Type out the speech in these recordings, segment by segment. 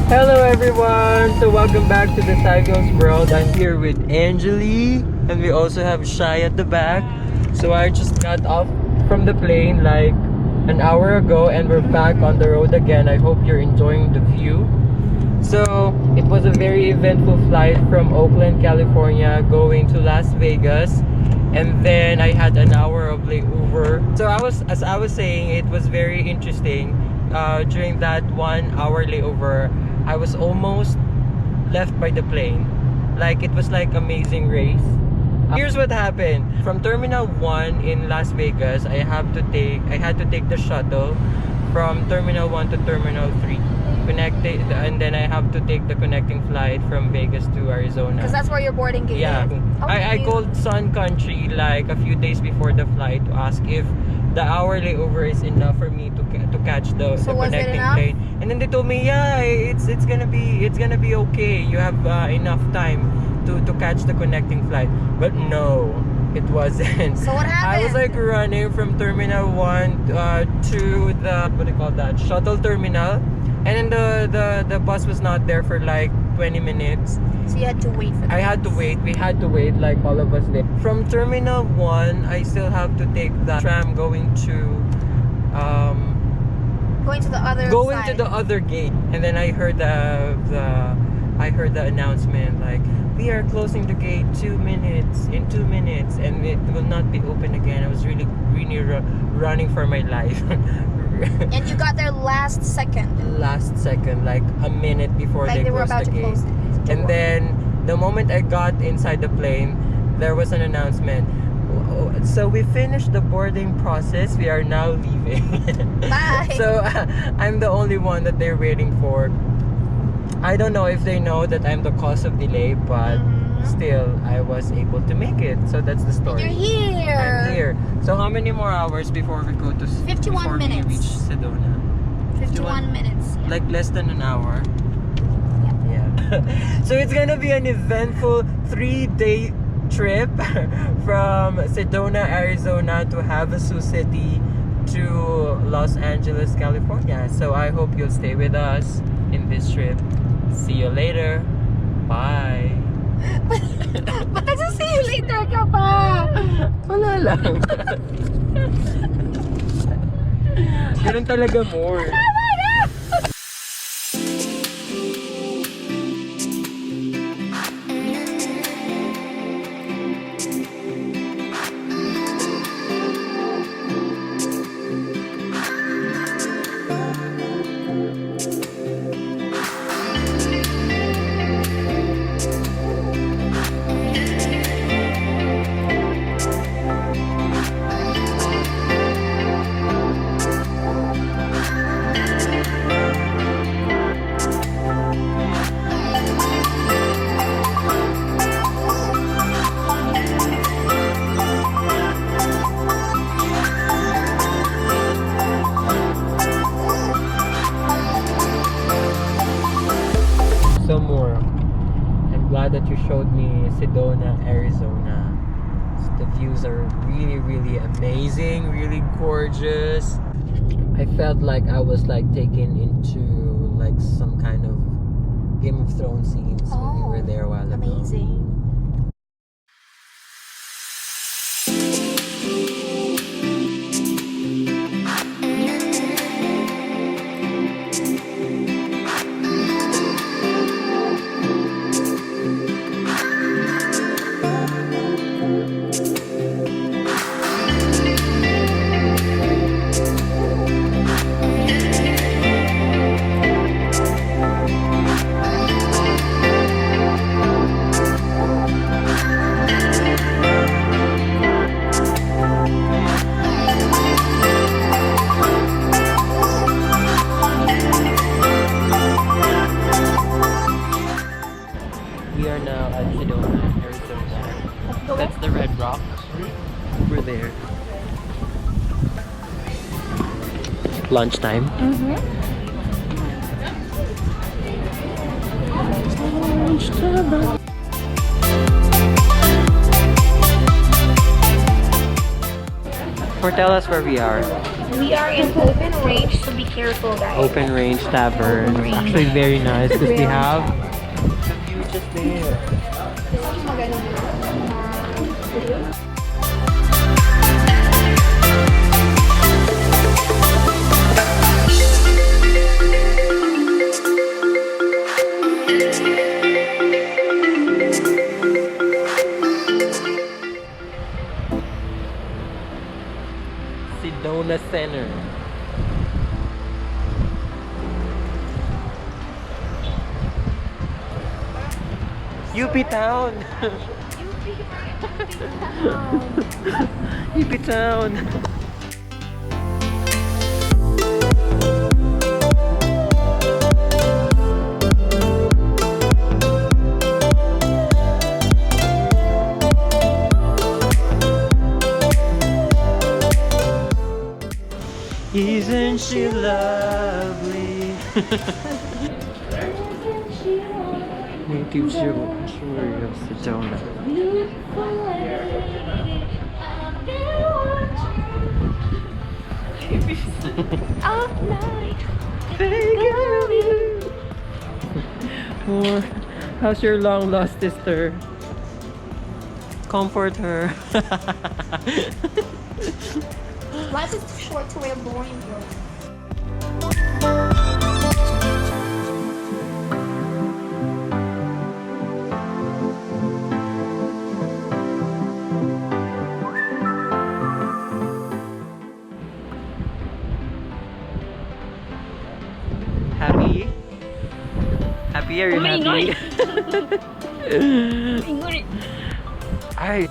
Hello everyone! So welcome back to the Cyclones World. I'm here with Angeli and we also have Shai at the back. So I just got off from the plane like an hour ago and we're back on the road again. I hope you're enjoying the view. So it was a very eventful flight from Oakland, California going to Las Vegas. And then I had an hour of layover. So as I was saying, it was very interesting. During that 1 hour layover, I was almost left by the plane. Like it was like amazing race. Here's what happened. From Terminal 1 in Las Vegas, I had to take the shuttle from Terminal 1 to Terminal 3. Connected, and then I have to take the connecting flight from Vegas to Arizona. Because that's where your boarding gate is. I called Sun Country like a few days before the flight to ask if the hour layover is enough for me to catch the connecting flight. And then they told me, yeah, it's gonna be okay. You have enough time to catch the connecting flight. But no, it wasn't. So what happened? I was like running from Terminal 1 to the, what do you call that, shuttle terminal. And then the bus was not there for like 20 minutes. So you had to wait for that. I had to wait. We had to wait, like all of us did. From Terminal 1, I still have to take the tram going to the other gate. And then I heard the announcement like, we are closing the gate in 2 minutes, and it will not be open again. I was really running for my life. And you got there last second, like a minute before like they were closed about the to gate. close it. And then the moment I got inside the plane, there was an announcement. So we finished the boarding process. We are now leaving. Bye. So I'm the only one that they're waiting for. I don't know if they know that I'm the cause of delay, but still, I was able to make it. So that's the story. You're here. I'm here. So how many more hours before we go to 51 minutes. We reach Sedona? 51 minutes. Yeah. Like less than an hour. Yeah. So it's gonna be an eventful 3-day trip from Sedona, Arizona to Havasu City to Los Angeles, California. So I hope you'll stay with us in this trip. See you later. Bye. But nasa see you later ka pa. Wala lang. Ganun talaga more. Some more. I'm glad that you showed me Sedona, Arizona. The views are really amazing, really gorgeous. I felt like I was like taken into like some kind of Game of Thrones scenes when we were there a while ago. Amazing. We are now at Sedona, Arizona. That's the red rock. We're there. Lunchtime. Or tell us where we are. We are in open range, so be careful, guys. Open range tavern. Open range. Actually very nice because they Real have the view just there. Sedona Center. UP Town. UP Town. Isn't she lovely? Native jewelry of Sedona. Or, how's your long lost sister? Comfort her. Life is too short to wear boring clothes. Happy? Happy? Are you happy? Ay.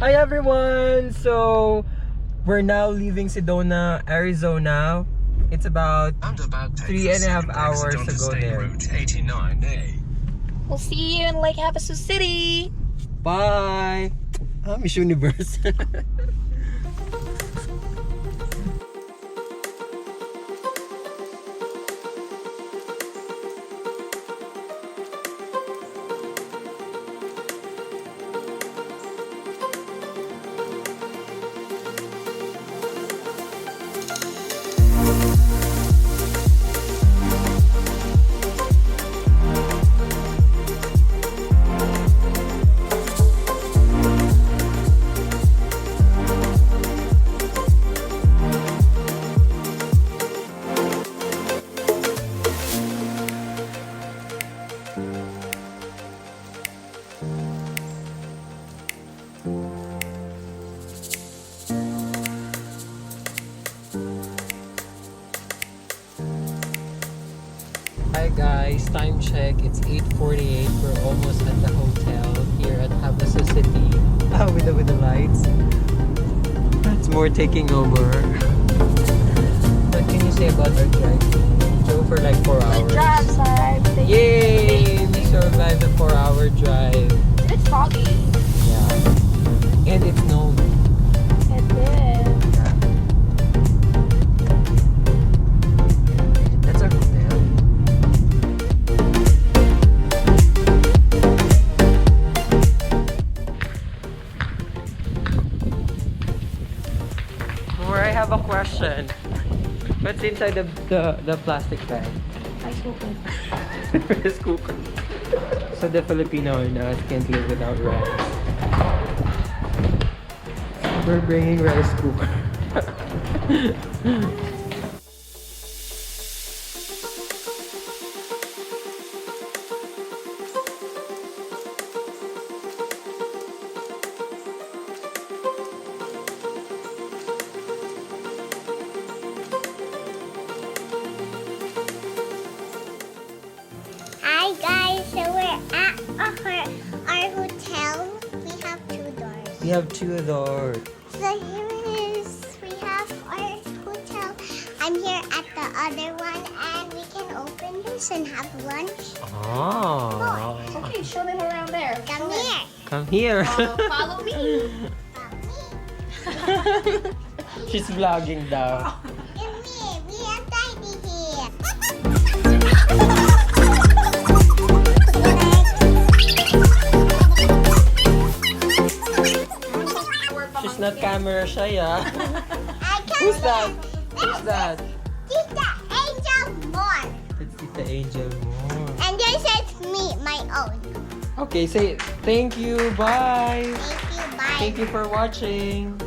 Hi everyone! So, we're now leaving Sedona, Arizona. It's about 3.5 hours to go there. We'll see you in Lake Havasu City. Bye! Miss Universe. Hi guys, time check. It's 8:48. We're almost at the hotel here at Havasu City. With the lights. That's more taking over. What can you say about our drive? We drove for like 4 hours. The drive side. Yay! We survived the 4-hour drive. It's foggy. Yeah. And it's snowing. It did. Yeah. That's our hotel. Or I have a question. What's inside the plastic bag? Rice cooker. Rice cooker. So the Filipino in us can't live without rice. We're bringing rice cooker. Hi guys, so we're at our hotel, we have 2 doors. We have 2 doors. So here is, we have our hotel. I'm here at the other one, and we can open this and have lunch. Oh. Okay, show them around there. Come here. Come here. Follow me. She's vlogging daw. Come here. We are tidy here. She's not camera shy, ah. I come Who's that? here. Who's that? Tita Angel More. It's Tita Angel Moore. And this is me, my own. Okay, say thank you. Bye. Thank you. Bye. Thank you for watching.